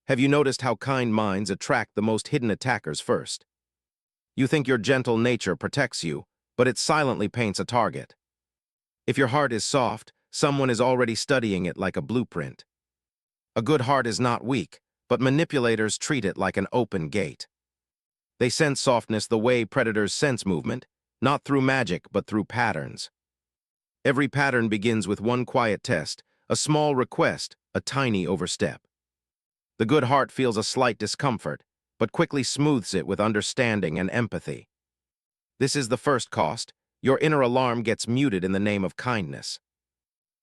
Have you noticed how kind minds attract the most hidden attackers first? You think your gentle nature protects you, but it silently paints a target. If your heart is soft, someone is already studying it like a blueprint. A good heart is not weak, but manipulators treat it like an open gate. They sense softness the way predators sense movement, not through magic but through patterns. Every pattern begins with one quiet test, a small request, a tiny overstep. The good heart feels a slight discomfort, but quickly smooths it with understanding and empathy. This is the first cost. Your inner alarm gets muted in the name of kindness.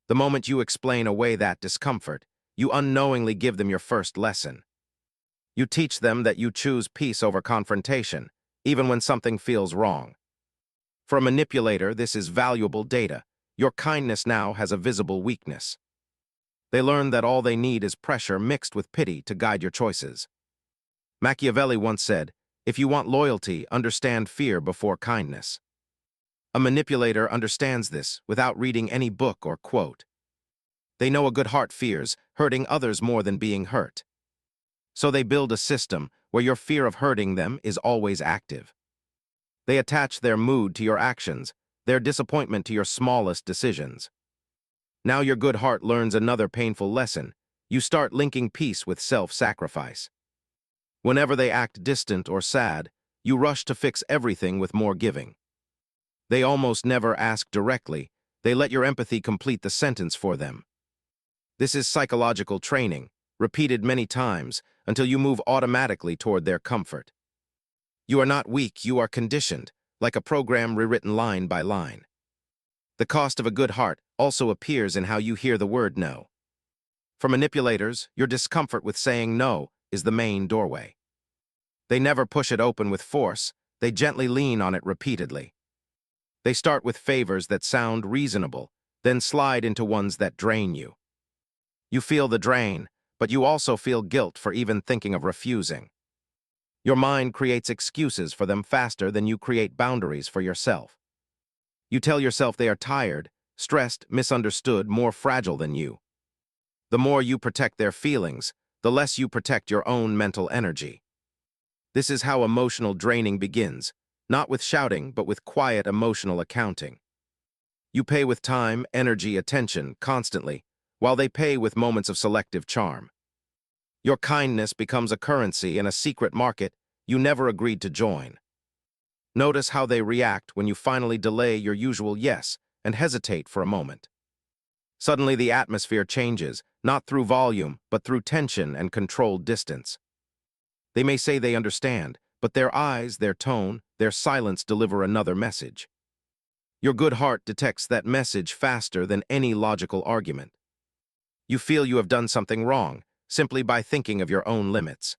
The moment you explain away that discomfort, you unknowingly give them your first lesson. You teach them that you choose peace over confrontation, even when something feels wrong. For a manipulator, this is valuable data. Your kindness now has a visible weakness. They learn that all they need is pressure mixed with pity to guide your choices. Machiavelli once said, "If you want loyalty, understand fear before kindness." A manipulator understands this without reading any book or quote. They know a good heart fears hurting others more than being hurt. So they build a system where your fear of hurting them is always active. They attach their mood to your actions, their disappointment to your smallest decisions. Now your good heart learns another painful lesson. You start linking peace with self-sacrifice. Whenever they act distant or sad, you rush to fix everything with more giving. They almost never ask directly. They let your empathy complete the sentence for them. This is psychological training, repeated many times until you move automatically toward their comfort. You are not weak, you are conditioned, like a program rewritten line by line. The cost of a good heart also appears in how you hear the word no. For manipulators, your discomfort with saying no is the main doorway. They never push it open with force, they gently lean on it repeatedly. They start with favors that sound reasonable, then slide into ones that drain you. You feel the drain, but you also feel guilt for even thinking of refusing. Your mind creates excuses for them faster than you create boundaries for yourself. You tell yourself they are tired, stressed, misunderstood, more fragile than you. The more you protect their feelings, the less you protect your own mental energy. This is how emotional draining begins, not with shouting, but with quiet emotional accounting. You pay with time, energy, attention, constantly, while they pay with moments of selective charm. Your kindness becomes a currency in a secret market you never agreed to join. Notice how they react when you finally delay your usual yes and hesitate for a moment. Suddenly the atmosphere changes, not through volume, but through tension and controlled distance. They may say they understand, but their eyes, their tone, their silence deliver another message. Your good heart detects that message faster than any logical argument. You feel you have done something wrong, simply by thinking of your own limits.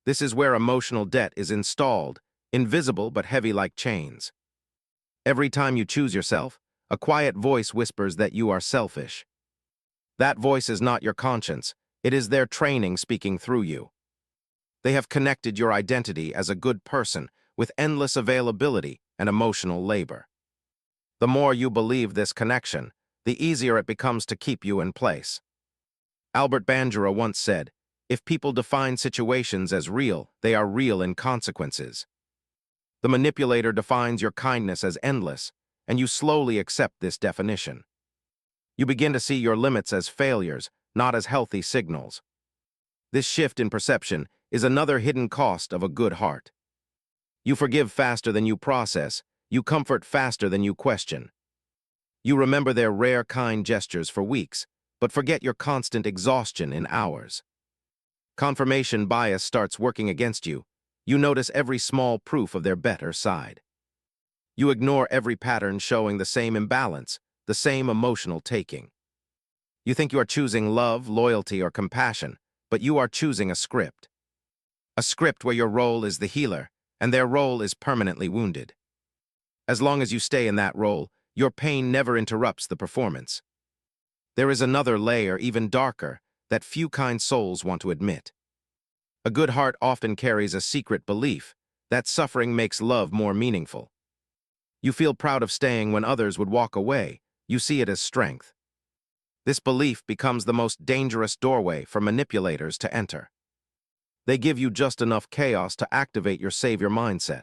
This is where emotional debt is installed, invisible but heavy like chains. Every time you choose yourself, a quiet voice whispers that you are selfish. That voice is not your conscience, it is their training speaking through you. They have connected your identity as a good person with endless availability and emotional labor. The more you believe this connection, the easier it becomes to keep you in place. Albert Bandura once said, "If people define situations as real, they are real in consequences." The manipulator defines your kindness as endless, and you slowly accept this definition. You begin to see your limits as failures, not as healthy signals. This shift in perception is another hidden cost of a good heart. You forgive faster than you process, you comfort faster than you question. You remember their rare kind gestures for weeks, but forget your constant exhaustion in hours. Confirmation bias starts working against you. You notice every small proof of their better side. You ignore every pattern showing the same imbalance, the same emotional taking. You think you are choosing love, loyalty, or compassion, but you are choosing a script. A script where your role is the healer, and their role is permanently wounded. As long as you stay in that role, your pain never interrupts the performance. There is another layer, even darker, that few kind souls want to admit. A good heart often carries a secret belief that suffering makes love more meaningful. You feel proud of staying when others would walk away. You see it as strength. This belief becomes the most dangerous doorway for manipulators to enter. They give you just enough chaos to activate your savior mindset.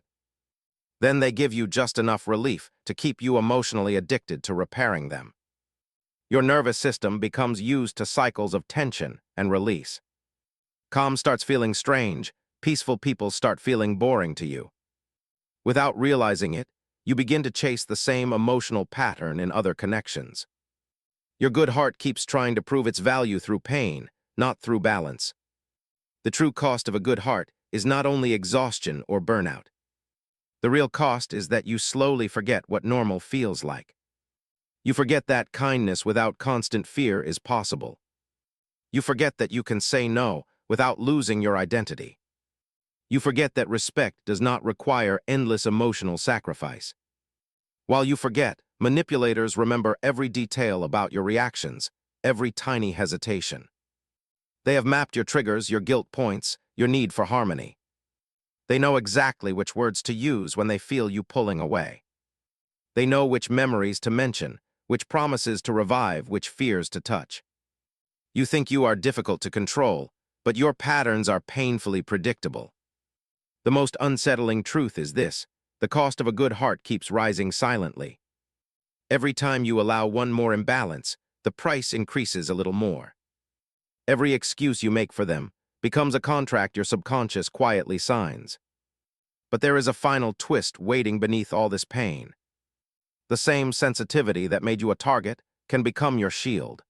Then they give you just enough relief to keep you emotionally addicted to repairing them. Your nervous system becomes used to cycles of tension and release. Calm starts feeling strange, peaceful people start feeling boring to you. Without realizing it, you begin to chase the same emotional pattern in other connections. Your good heart keeps trying to prove its value through pain, not through balance. The true cost of a good heart is not only exhaustion or burnout. The real cost is that you slowly forget what normal feels like. You forget that kindness without constant fear is possible. You forget that you can say no without losing your identity. You forget that respect does not require endless emotional sacrifice. While you forget, manipulators remember every detail about your reactions, every tiny hesitation. They have mapped your triggers, your guilt points, your need for harmony. They know exactly which words to use when they feel you pulling away. They know which memories to mention, which promises to revive, which fears to touch. You think you are difficult to control, but your patterns are painfully predictable. The most unsettling truth is this: the cost of a good heart keeps rising silently. Every time you allow one more imbalance, the price increases a little more. Every excuse you make for them becomes a contract your subconscious quietly signs. But there is a final twist waiting beneath all this pain. The same sensitivity that made you a target can become your shield.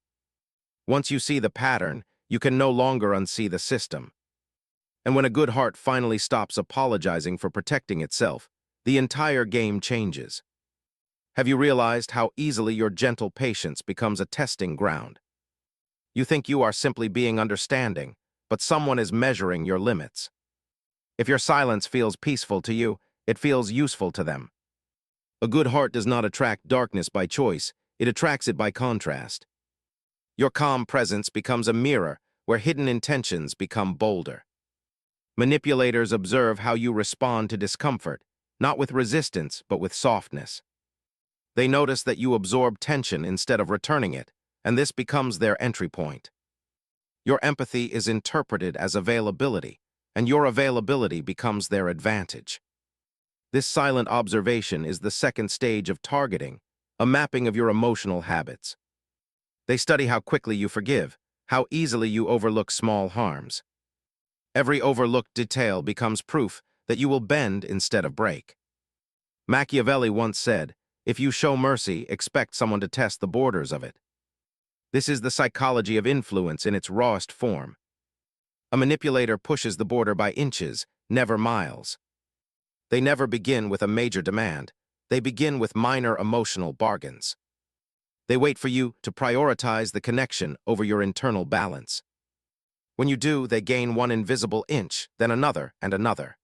Once you see the pattern, you can no longer unsee the system. And when a good heart finally stops apologizing for protecting itself, the entire game changes. Have you realized how easily your gentle patience becomes a testing ground? You think you are simply being understanding, but someone is measuring your limits. If your silence feels peaceful to you, it feels useful to them. A good heart does not attract darkness by choice, it attracts it by contrast. Your calm presence becomes a mirror where hidden intentions become bolder. Manipulators observe how you respond to discomfort, not with resistance, but with softness. They notice that you absorb tension instead of returning it, and this becomes their entry point. Your empathy is interpreted as availability, and your availability becomes their advantage. This silent observation is the second stage of targeting, a mapping of your emotional habits. They study how quickly you forgive, how easily you overlook small harms. Every overlooked detail becomes proof that you will bend instead of break. Machiavelli once said, "If you show mercy, expect someone to test the borders of it." This is the psychology of influence in its rawest form. A manipulator pushes the border by inches, never miles. They never begin with a major demand. They begin with minor emotional bargains. They wait for you to prioritize the connection over your internal balance. When you do, they gain one invisible inch, then another and another.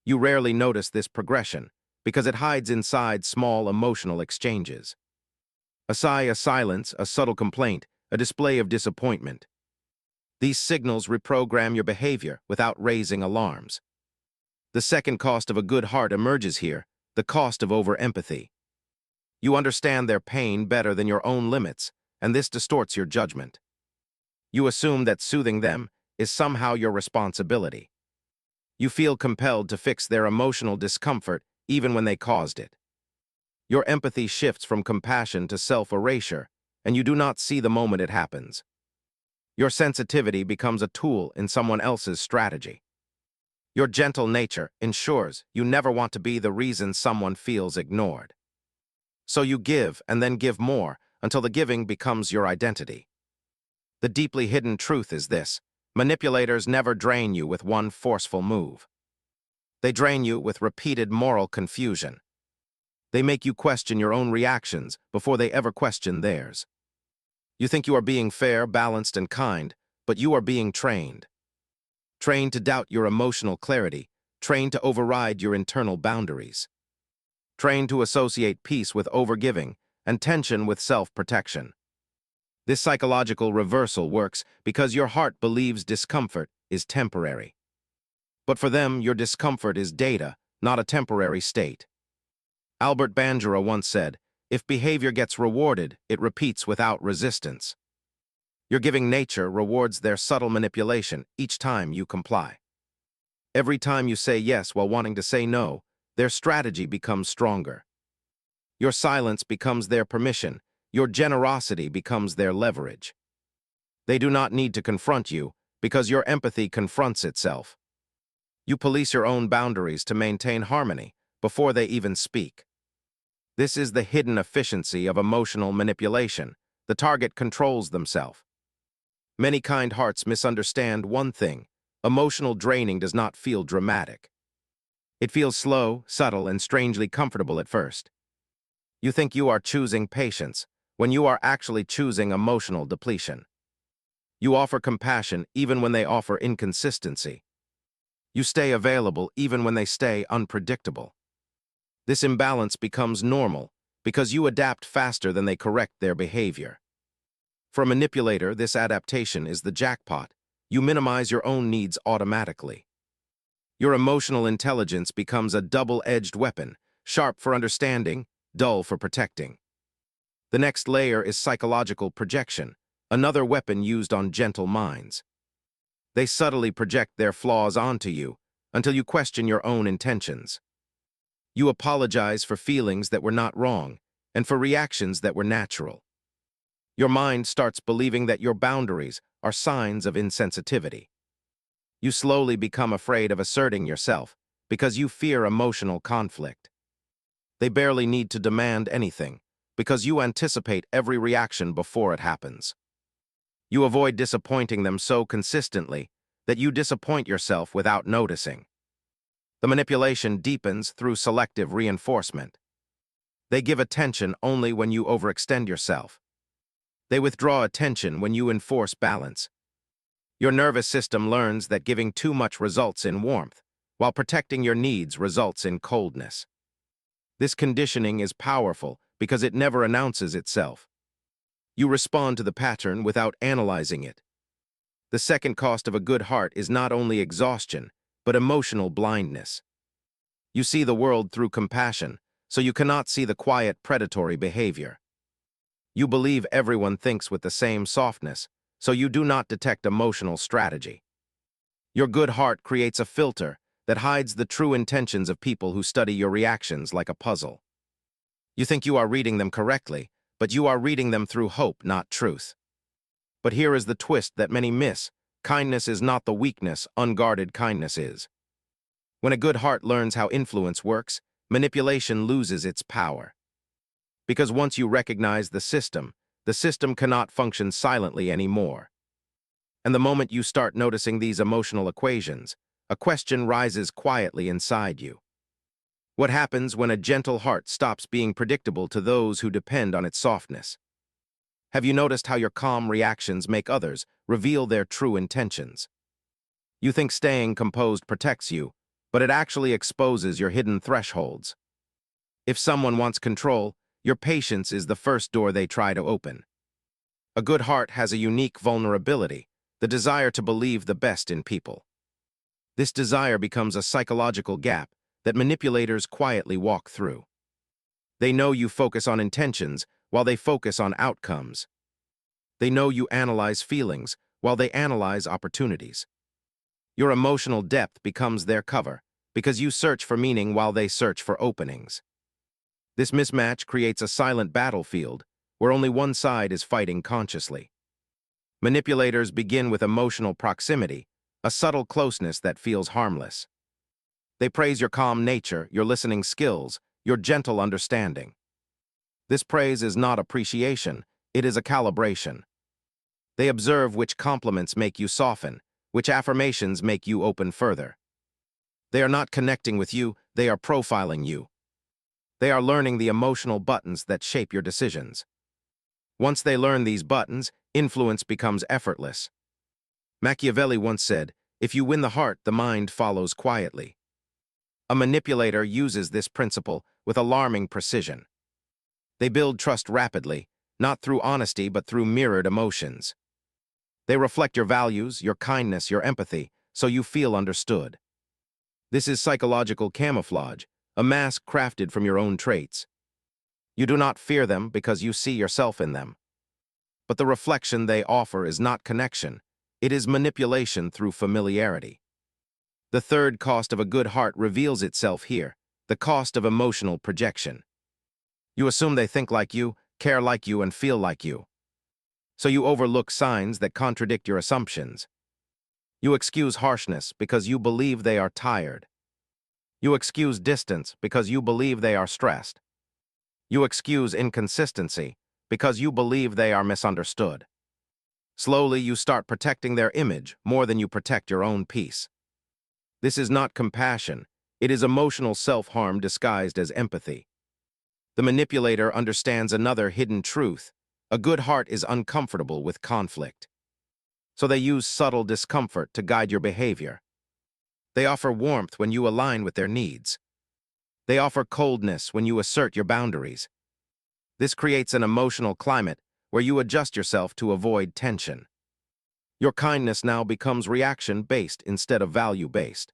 You rarely notice this progression because it hides inside small emotional exchanges. A sigh, a silence, a subtle complaint, a display of disappointment. These signals reprogram your behavior without raising alarms. The second cost of a good heart emerges here, the cost of over-empathy. You understand their pain better than your own limits, and this distorts your judgment. You assume that soothing them is somehow your responsibility. You feel compelled to fix their emotional discomfort even when they caused it. Your empathy shifts from compassion to self-erasure, and you do not see the moment it happens. Your sensitivity becomes a tool in someone else's strategy. Your gentle nature ensures you never want to be the reason someone feels ignored. So you give and then give more until the giving becomes your identity. The deeply hidden truth is this: manipulators never drain you with one forceful move. They drain you with repeated moral confusion. They make you question your own reactions before they ever question theirs. You think you are being fair, balanced, and kind, but you are being trained. Trained to doubt your emotional clarity, trained to override your internal boundaries. Trained to associate peace with overgiving and tension with self-protection. This psychological reversal works because your heart believes discomfort is temporary. But for them, your discomfort is data, not a temporary state. Albert Bandura once said, "If behavior gets rewarded, it repeats without resistance." Your giving nature rewards their subtle manipulation each time you comply. Every time you say yes while wanting to say no, their strategy becomes stronger. Your silence becomes their permission. Your generosity becomes their leverage. They do not need to confront you because your empathy confronts itself. You police your own boundaries to maintain harmony before they even speak. This is the hidden efficiency of emotional manipulation. The target controls themselves. Many kind hearts misunderstand one thing. Emotional draining does not feel dramatic. It feels slow, subtle, and strangely comfortable at first. You think you are choosing patience when you are actually choosing emotional depletion. You offer compassion even when they offer inconsistency. You stay available even when they stay unpredictable. This imbalance becomes normal because you adapt faster than they correct their behavior. For a manipulator, this adaptation is the jackpot. You minimize your own needs automatically. Your emotional intelligence becomes a double-edged weapon, sharp for understanding, dull for protecting. The next layer is psychological projection, another weapon used on gentle minds. They subtly project their flaws onto you until you question your own intentions. You apologize for feelings that were not wrong and for reactions that were natural. Your mind starts believing that your boundaries are signs of insensitivity. You slowly become afraid of asserting yourself because you fear emotional conflict. They barely need to demand anything because you anticipate every reaction before it happens. You avoid disappointing them so consistently that you disappoint yourself without noticing. The manipulation deepens through selective reinforcement. They give attention only when you overextend yourself. They withdraw attention when you enforce balance. Your nervous system learns that giving too much results in warmth, while protecting your needs results in coldness. This conditioning is powerful because it never announces itself. You respond to the pattern without analyzing it. The second cost of a good heart is not only exhaustion, but emotional blindness. You see the world through compassion, so you cannot see the quiet predatory behavior. You believe everyone thinks with the same softness, so you do not detect emotional strategy. Your good heart creates a filter that hides the true intentions of people who study your reactions like a puzzle. You think you are reading them correctly, but you are reading them through hope, not truth. But here is the twist that many miss. Kindness is not the weakness unguarded kindness is. When a good heart learns how influence works, manipulation loses its power. Because once you recognize the system cannot function silently anymore. And the moment you start noticing these emotional equations, a question rises quietly inside you. What happens when a gentle heart stops being predictable to those who depend on its softness? Have you noticed how your calm reactions make others reveal their true intentions? You think staying composed protects you, but it actually exposes your hidden thresholds. If someone wants control, your patience is the first door they try to open. A good heart has a unique vulnerability, the desire to believe the best in people. This desire becomes a psychological gap that manipulators quietly walk through. They know you focus on intentions while they focus on outcomes. They know you analyze feelings while they analyze opportunities. Your emotional depth becomes their cover because you search for meaning while they search for openings. This mismatch creates a silent battlefield where only one side is fighting consciously. Manipulators begin with emotional proximity, a subtle closeness that feels harmless. They praise your calm nature, your listening skills, your gentle understanding. This praise is not appreciation, it is a calibration. They observe which compliments make you soften, which affirmations make you open further. They are not connecting with you, they are profiling you. They are learning the emotional buttons that shape your decisions. Once they learn these buttons, influence becomes effortless. Machiavelli once said, "If you win the heart, the mind follows quietly." A manipulator uses this principle with alarming precision. They build trust rapidly, not through honesty but through mirrored emotions. They reflect your values, your kindness, your empathy, so you feel understood. This is psychological camouflage, a mask crafted from your own traits. You do not fear them because you see yourself in them. But the reflection they offer is not connection. It is manipulation through familiarity. The third cost of a good heart reveals itself here, the cost of emotional projection. You assume they think like you, care like you, and feel like you. So you overlook signs that contradict your assumptions. You excuse harshness because you believe they are tired. You excuse distance because you believe they are stressed. You excuse inconsistency because you believe they are misunderstood. Slowly, you start protecting their image more than you protect your own peace. This is not compassion. It is emotional self-harm disguised as empathy. The manipulator understands another hidden truth. A good heart is uncomfortable with conflict. So they use subtle discomfort to guide your behavior. They offer warmth when you align with their needs. They offer coldness when you assert your boundaries. This creates an emotional climate where you adjust yourself to avoid tension. Your kindness now becomes reaction-based instead of value-based.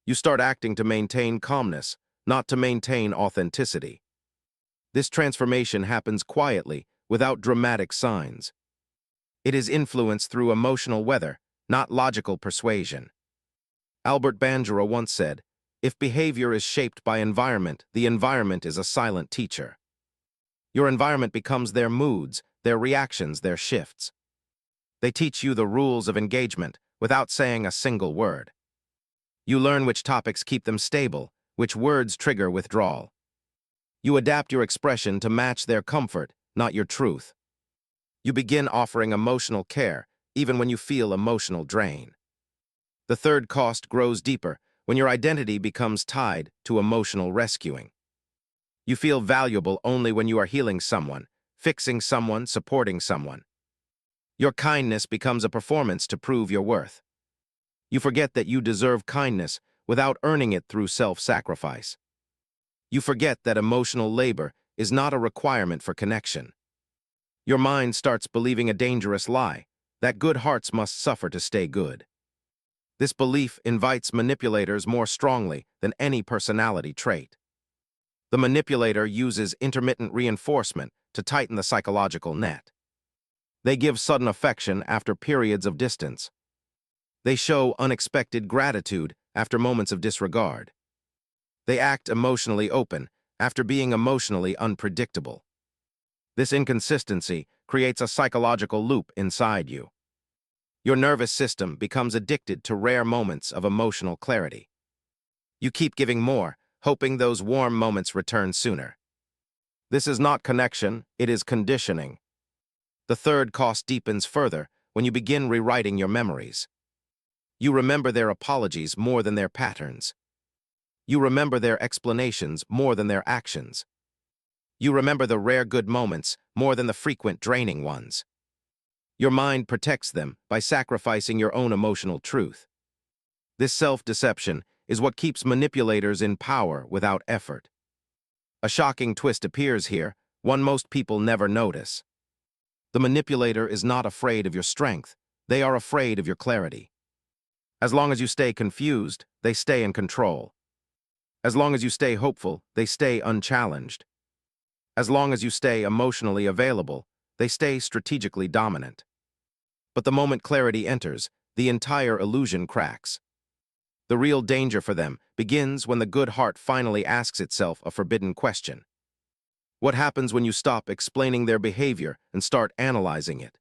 You start acting to maintain calmness, not to maintain authenticity. This transformation happens quietly, without dramatic signs. It is influenced through emotional weather, not logical persuasion. Albert Bandura once said, "If behavior is shaped by environment, the environment is a silent teacher." Your environment becomes their moods, their reactions, their shifts. They teach you the rules of engagement without saying a single word. You learn which topics keep them stable, which words trigger withdrawal. You adapt your expression to match their comfort, not your truth. You begin offering emotional care, even when you feel emotional drain. The third cost grows deeper when your identity becomes tied to emotional rescuing. You feel valuable only when you are healing someone, fixing someone, supporting someone. Your kindness becomes a performance to prove your worth. You forget that you deserve kindness without earning it through self-sacrifice. You forget that emotional labor is not a requirement for connection. Your mind starts believing a dangerous lie, that good hearts must suffer to stay good. This belief invites manipulators more strongly than any personality trait. The manipulator uses intermittent reinforcement to tighten the psychological net. They give sudden affection after periods of distance. They show unexpected gratitude after moments of disregard. They act emotionally open after being emotionally unpredictable. This inconsistency creates a psychological loop inside you. Your nervous system becomes addicted to rare moments of emotional clarity. You keep giving more, hoping those warm moments return sooner. This is not connection, it is conditioning. The third cost deepens further when you begin rewriting your memories. You remember their apologies more than their patterns. You remember their explanations more than their actions. You remember the rare good moments more than the frequent draining ones. Your mind protects them by sacrificing your own emotional truth. This self-deception is what keeps manipulators in power without effort. A shocking twist appears here, one most people never notice. The manipulator is not afraid of your strength, they are afraid of your clarity. As long as you stay confused, they stay in control. As long as you stay hopeful, they stay unchallenged. As long as you stay emotionally available, they stay strategically dominant. But the moment clarity enters, the entire illusion cracks. The real danger for them begins when the good heart finally asks itself a forbidden question. What happens when you stop explaining their behavior and start analyzing it?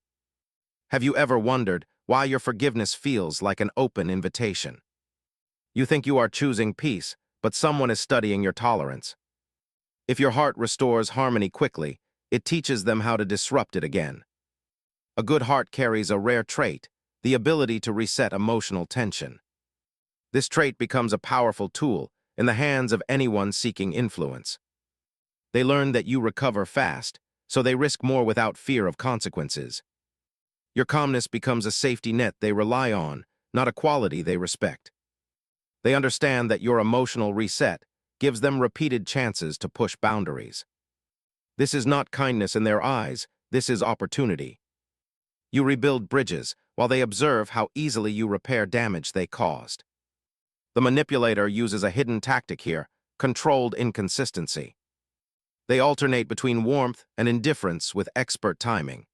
Have you ever wondered why your forgiveness feels like an open invitation? You think you are choosing peace, but someone is studying your tolerance. If your heart restores harmony quickly, it teaches them how to disrupt it again. A good heart carries a rare trait, the ability to reset emotional tension. This trait becomes a powerful tool in the hands of anyone seeking influence. They learn that you recover fast, so they risk more without fear of consequences. Your calmness becomes a safety net they rely on, not a quality they respect. They understand that your emotional reset gives them repeated chances to push boundaries. This is not kindness in their eyes, this is opportunity. You rebuild bridges while they observe how easily you repair damage they caused. The manipulator uses a hidden tactic here, controlled inconsistency. They alternate between warmth and indifference with expert timing.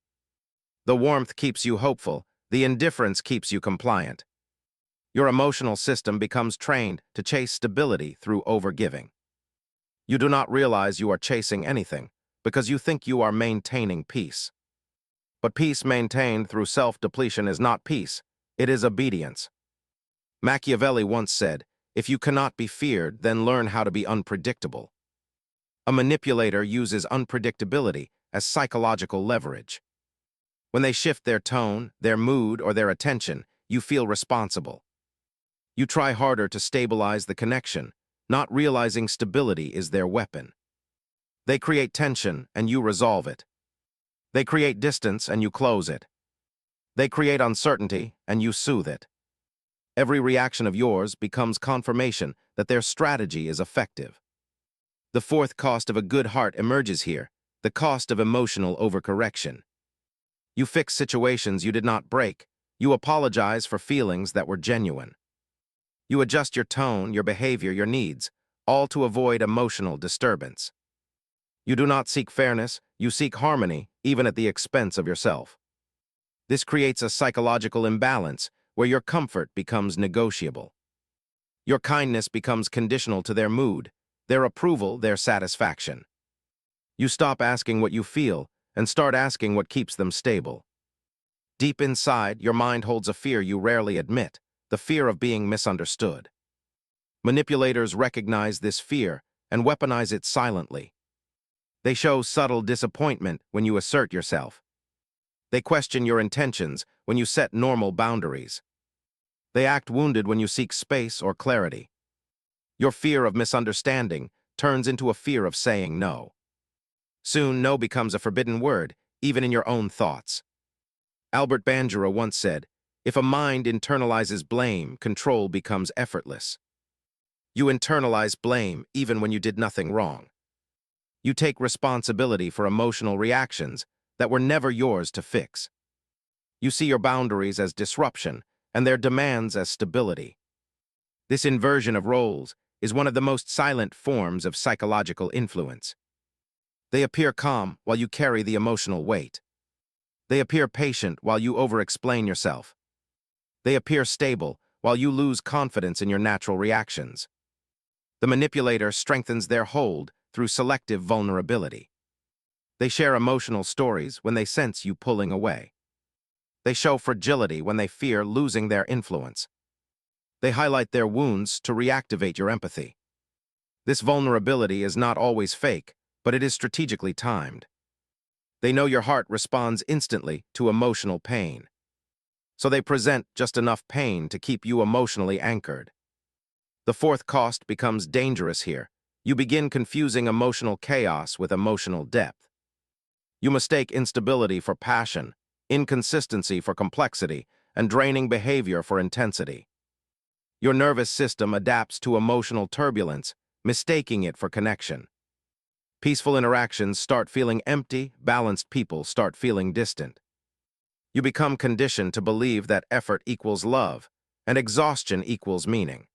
The warmth keeps you hopeful, the indifference keeps you compliant. Your emotional system becomes trained to chase stability through overgiving. You do not realize you are chasing anything because you think you are maintaining peace. But peace maintained through self-depletion is not peace, it is obedience. Machiavelli once said, "If you cannot be feared, then learn how to be unpredictable." A manipulator uses unpredictability as psychological leverage. When they shift their tone, their mood, or their attention, you feel responsible. You try harder to stabilize the connection, not realizing stability is their weapon. They create tension, and you resolve it. They create distance, and you close it. They create uncertainty, and you soothe it. Every reaction of yours becomes confirmation that their strategy is effective. The fourth cost of a good heart emerges here, the cost of emotional overcorrection. You fix situations you did not break. You apologize for feelings that were genuine. You adjust your tone, your behavior, your needs, all to avoid emotional disturbance. You do not seek fairness, you seek harmony, even at the expense of yourself. This creates a psychological imbalance where your comfort becomes negotiable. Your kindness becomes conditional to their mood, their approval, their satisfaction. You stop asking what you feel and start asking what keeps them stable. Deep inside, your mind holds a fear you rarely admit, the fear of being misunderstood. Manipulators recognize this fear and weaponize it silently. They show subtle disappointment when you assert yourself. They question your intentions when you set normal boundaries. They act wounded when you seek space or clarity. Your fear of misunderstanding turns into a fear of saying no. Soon, no becomes a forbidden word, even in your own thoughts. Albert Bandura once said, "If a mind internalizes blame, control becomes effortless." You internalize blame even when you did nothing wrong. You take responsibility for emotional reactions that were never yours to fix. You see your boundaries as disruption and their demands as stability. This inversion of roles is one of the most silent forms of psychological influence. They appear calm while you carry the emotional weight. They appear patient while you over-explain yourself. They appear stable while you lose confidence in your natural reactions. The manipulator strengthens their hold through selective vulnerability. They share emotional stories when they sense you pulling away. They show fragility when they fear losing their influence. They highlight their wounds to reactivate your empathy. This vulnerability is not always fake, but it is strategically timed. They know your heart responds instantly to emotional pain. So they present just enough pain to keep you emotionally anchored. The fourth cost becomes dangerous here. You begin confusing emotional chaos with emotional depth. You mistake instability for passion, inconsistency for complexity, and draining behavior for intensity. Your nervous system adapts to emotional turbulence, mistaking it for connection. Peaceful interactions start feeling empty, balanced people start feeling distant. You become conditioned to believe that effort equals love, and exhaustion equals meaning.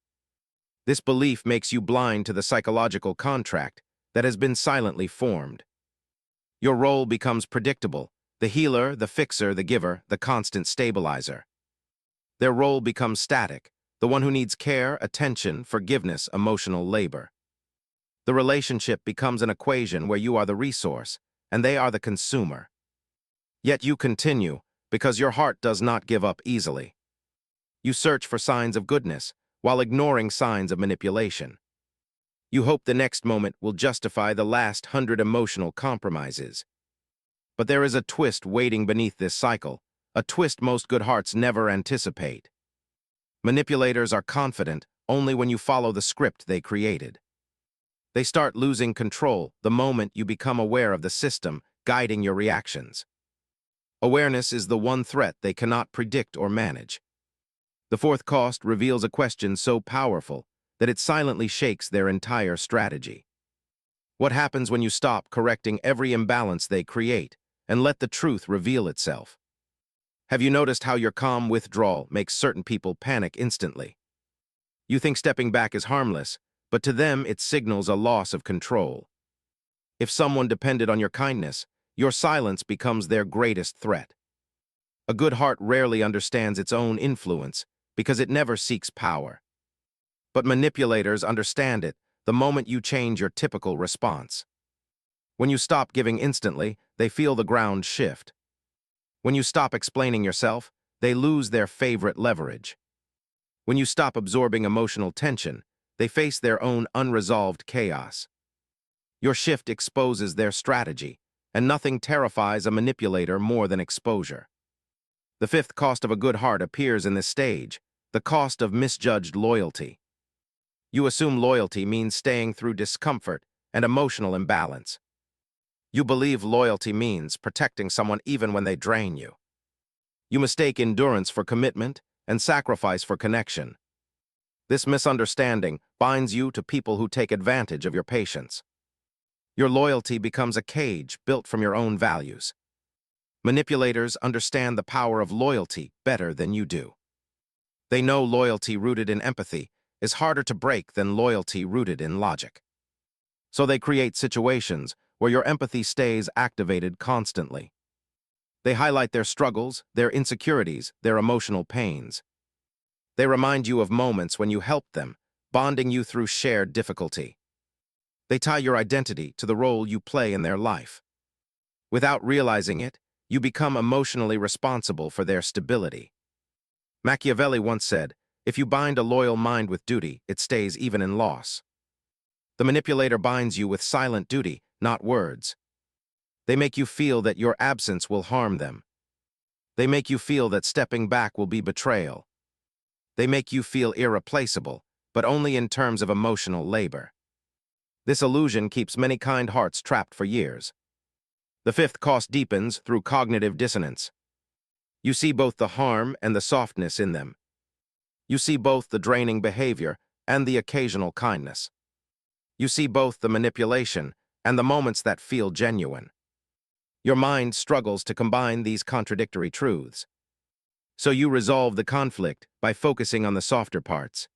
This belief makes you blind to the psychological contract that has been silently formed. Your role becomes predictable: the healer, the fixer, the giver, the constant stabilizer. Their role becomes static: the one who needs care, attention, forgiveness, emotional labor. The relationship becomes an equation where you are the resource and they are the consumer. Yet you continue because your heart does not give up easily. You search for signs of goodness while ignoring signs of manipulation. You hope the next moment will justify the last 100 emotional compromises. But there is a twist waiting beneath this cycle, a twist most good hearts never anticipate. Manipulators are confident only when you follow the script they created. They start losing control the moment you become aware of the system guiding your reactions. Awareness is the one threat they cannot predict or manage. The fourth cost reveals a question so powerful that it silently shakes their entire strategy. What happens when you stop correcting every imbalance they create and let the truth reveal itself? Have you noticed how your calm withdrawal makes certain people panic instantly? You think stepping back is harmless, but to them it signals a loss of control. If someone depended on your kindness, your silence becomes their greatest threat. A good heart rarely understands its own influence because it never seeks power. But manipulators understand it the moment you change your typical response. When you stop giving instantly, they feel the ground shift. When you stop explaining yourself, they lose their favorite leverage. When you stop absorbing emotional tension, they face their own unresolved chaos. Your shift exposes their strategy, and nothing terrifies a manipulator more than exposure. The fifth cost of a good heart appears in this stage, the cost of misjudged loyalty. You assume loyalty means staying through discomfort and emotional imbalance. You believe loyalty means protecting someone even when they drain you. You mistake endurance for commitment and sacrifice for connection. This misunderstanding binds you to people who take advantage of your patience. Your loyalty becomes a cage built from your own values. Manipulators understand the power of loyalty better than you do. They know loyalty rooted in empathy is harder to break than loyalty rooted in logic. So they create situations where your empathy stays activated constantly. They highlight their struggles, their insecurities, their emotional pains. They remind you of moments when you helped them, bonding you through shared difficulty. They tie your identity to the role you play in their life. Without realizing it, you become emotionally responsible for their stability. Machiavelli once said, "If you bind a loyal mind with duty, it stays even in loss." The manipulator binds you with silent duty, not words. They make you feel that your absence will harm them. They make you feel that stepping back will be betrayal. They make you feel irreplaceable, but only in terms of emotional labor. This illusion keeps many kind hearts trapped for years. The fifth cost deepens through cognitive dissonance. You see both the harm and the softness in them. You see both the draining behavior and the occasional kindness. You see both the manipulation and the moments that feel genuine. Your mind struggles to combine these contradictory truths. So you resolve the conflict by focusing on the softer parts.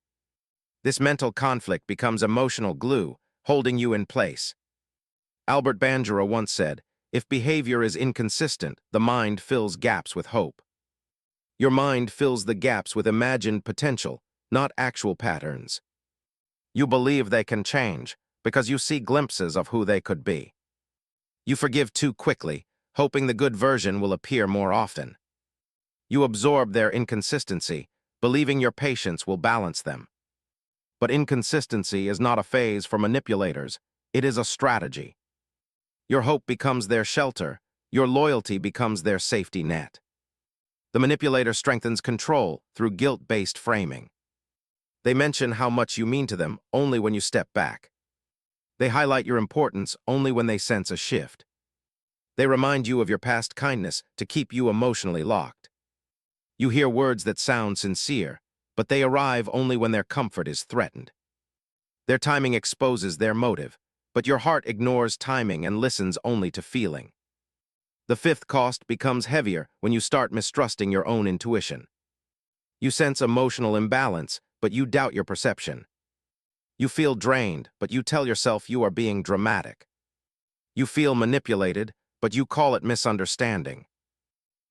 This mental conflict becomes emotional glue, holding you in place. Albert Bandura once said, "If behavior is inconsistent, the mind fills gaps with hope." Your mind fills the gaps with imagined potential, not actual patterns. You believe they can change because you see glimpses of who they could be. You forgive too quickly, hoping the good version will appear more often. You absorb their inconsistency, believing your patience will balance them. But inconsistency is not a phase for manipulators, it is a strategy. Your hope becomes their shelter, your loyalty becomes their safety net. The manipulator strengthens control through guilt-based framing. They mention how much you mean to them only when you step back. They highlight your importance only when they sense a shift. They remind you of your past kindness to keep you emotionally locked. You hear words that sound sincere, but they arrive only when their comfort is threatened. Their timing exposes their motive, but your heart ignores timing and listens only to feeling. The fifth cost becomes heavier when you start mistrusting your own intuition. You sense emotional imbalance, but you doubt your perception. You feel drained, but you tell yourself you are being dramatic. You feel manipulated, but you call it misunderstanding.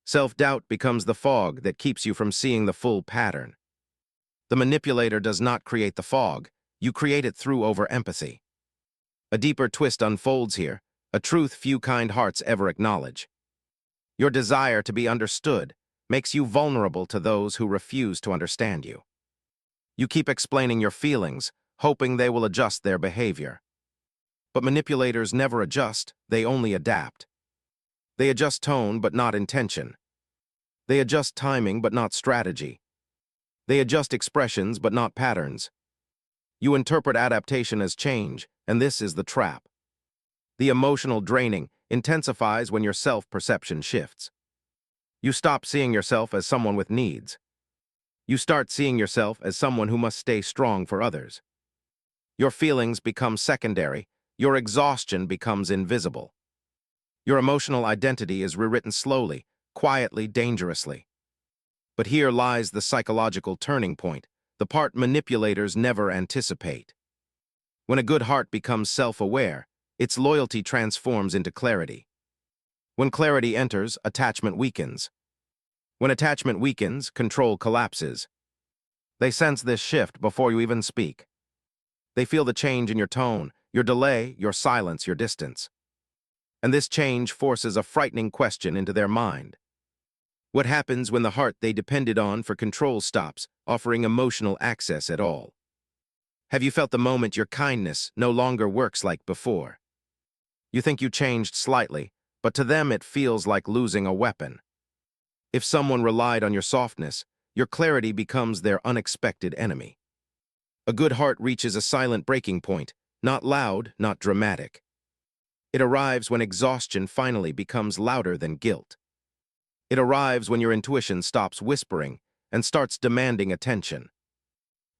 Self-doubt becomes the fog that keeps you from seeing the full pattern. The manipulator does not create the fog, you create it through over-empathy. A deeper twist unfolds here, a truth few kind hearts ever acknowledge. Your desire to be understood makes you vulnerable to those who refuse to understand you. You keep explaining your feelings, hoping they will adjust their behavior. But manipulators never adjust, they only adapt. They adjust tone but not intention. They adjust timing but not strategy. They adjust expressions but not patterns. You interpret adaptation as change, and this is the trap. The emotional draining intensifies when your self-perception shifts. You stop seeing yourself as someone with needs. You start seeing yourself as someone who must stay strong for others. Your feelings become secondary, your exhaustion becomes invisible. Your emotional identity is rewritten slowly, quietly, dangerously. But here lies the psychological turning point, the part manipulators never anticipate. When a good heart becomes self-aware, its loyalty transforms into clarity. When clarity enters, attachment weakens. When attachment weakens, control collapses. They sense this shift before you even speak. They feel the change in your tone, your delay, your silence, your distance. And this change forces a frightening question into their mind. What happens when the heart they depended on for control stops offering emotional access at all? Have you felt the moment your kindness no longer works like before? You think you changed slightly, but to them it feels like losing a weapon. If someone relied on your softness, your clarity becomes their unexpected enemy. A good heart reaches a silent breaking point, not loud, not dramatic. It arrives when exhaustion finally becomes louder than guilt. It arrives when your intuition stops whispering and starts demanding attention.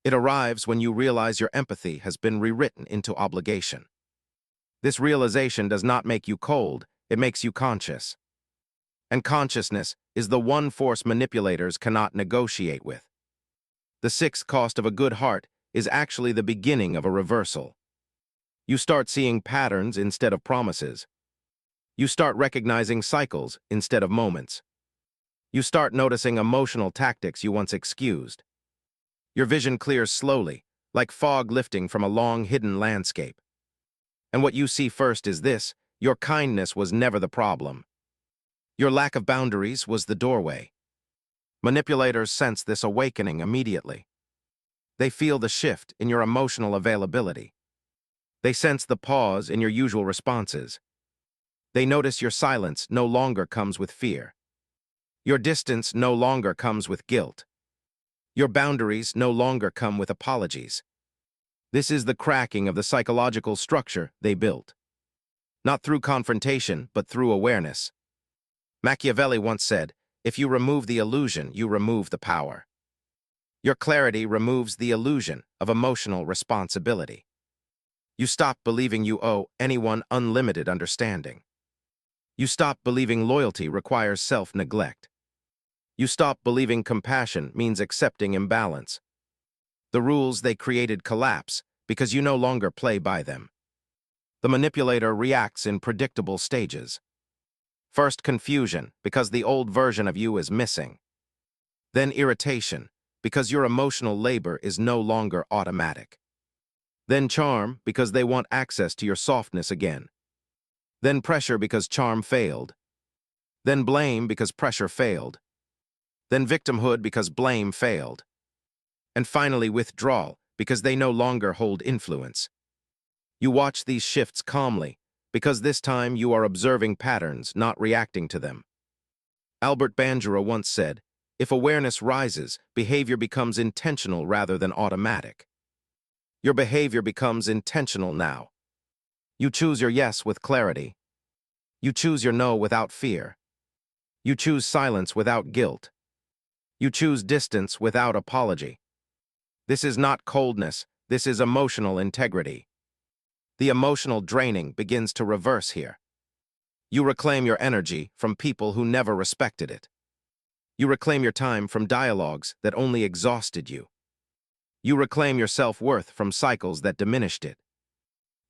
It arrives when you realize your empathy has been rewritten into obligation. This realization does not make you cold, it makes you conscious. And consciousness is the one force manipulators cannot negotiate with. The sixth cost of a good heart is actually the beginning of a reversal. You start seeing patterns instead of promises. You start recognizing cycles instead of moments. You start noticing emotional tactics you once excused. Your vision clears slowly, like fog lifting from a long hidden landscape. And what you see first is this: your kindness was never the problem. Your lack of boundaries was the doorway. Manipulators sense this awakening immediately. They feel the shift in your emotional availability. They sense the pause in your usual responses. They notice your silence no longer comes with fear. Your distance no longer comes with guilt. Your boundaries no longer come with apologies. This is the cracking of the psychological structure they built. Not through confrontation, but through awareness. Machiavelli once said, "If you remove the illusion, you remove the power." Your clarity removes the illusion of emotional responsibility. You stop believing you owe anyone unlimited understanding. You stop believing loyalty requires self-neglect. You stop believing compassion means accepting imbalance. The rules they created collapse because you no longer play by them. The manipulator reacts in predictable stages. First, confusion, because the old version of you is missing. Then irritation, because your emotional labor is no longer automatic. Then charm, because they want access to your softness again. Then pressure, because charm failed. Then blame, because pressure failed. Then victimhood, because blame failed. And finally withdrawal, because they no longer hold influence. You watch these shifts calmly, because this time you are observing patterns, not reacting to them. Albert Bandura once said, "If awareness rises, behavior becomes intentional rather than automatic." Your behavior becomes intentional now. You choose your yes with clarity. You choose your no without fear. You choose silence without guilt. You choose distance without apology. This is not coldness, this is emotional integrity. The emotional draining begins to reverse here. You reclaim your energy from people who never respected it. You reclaim your time from dialogues that only exhausted you. You reclaim your self-worth from cycles that diminished it.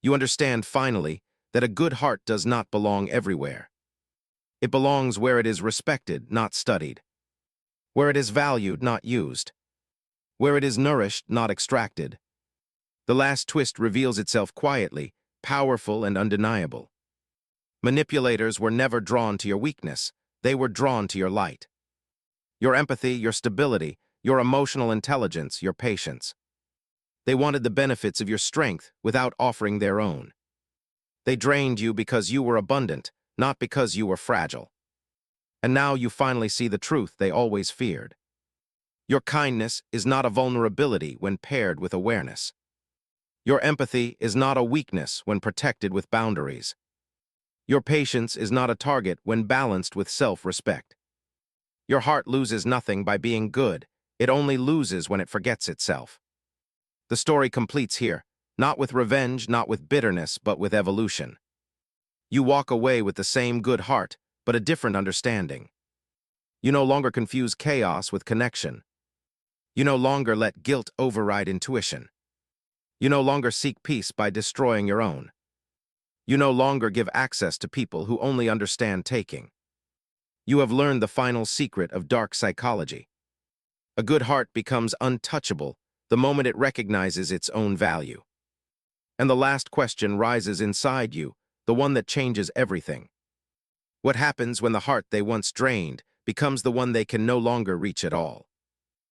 You understand finally that a good heart does not belong everywhere. It belongs where it is respected, not studied. Where it is valued, not used. Where it is nourished, not extracted. The last twist reveals itself quietly, powerful and undeniable. Manipulators were never drawn to your weakness, they were drawn to your light. Your empathy, your stability, your emotional intelligence, your patience. They wanted the benefits of your strength without offering their own. They drained you because you were abundant, not because you were fragile. And now you finally see the truth they always feared. Your kindness is not a vulnerability when paired with awareness. Your empathy is not a weakness when protected with boundaries. Your patience is not a target when balanced with self-respect. Your heart loses nothing by being good, it only loses when it forgets itself. The story completes here, not with revenge, not with bitterness, but with evolution. You walk away with the same good heart, but a different understanding. You no longer confuse chaos with connection. You no longer let guilt override intuition. You no longer seek peace by destroying your own. You no longer give access to people who only understand taking. You have learned the final secret of dark psychology. A good heart becomes untouchable the moment it recognizes its own value. And the last question rises inside you, the one that changes everything. What happens when the heart they once drained becomes the one they can no longer reach at all?